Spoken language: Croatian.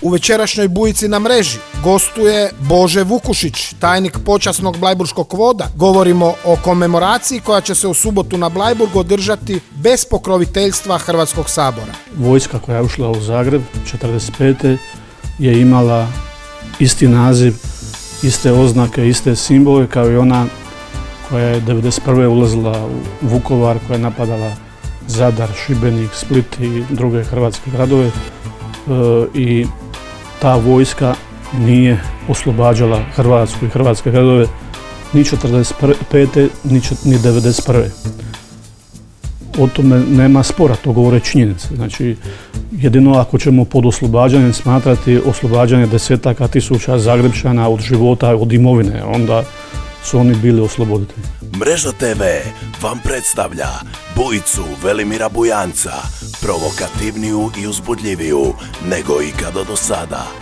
U večerašnjoj Bujici na mreži gostuje Bože Vukušić, tajnik počasnog Blajburškog voda. Govorimo o komemoraciji koja će se u subotu na Blajburgu održati bez pokroviteljstva Hrvatskog sabora. Vojska koja je ušla u Zagreb 1945. je imala isti naziv, iste oznake, iste simbole kao i ona koja je 1991. ulazila u Vukovar, koja je napadala Zadar, Šibenik, Split i druge hrvatske gradove i ta vojska nije oslobađala Hrvatsku i hrvatske gradove ni 1945. ni 1991. O tome nema spora, to govore činjenice. Znači, jedino ako ćemo pod oslobađanjem smatrati oslobađanje desetaka tisuća Zagrebčana od života, od imovine, onda su oni bili osloboditelji. Mreža TV vam predstavlja Bujicu Velimira Bujanca, provokativniju i uzbudljiviju nego ikada do sada.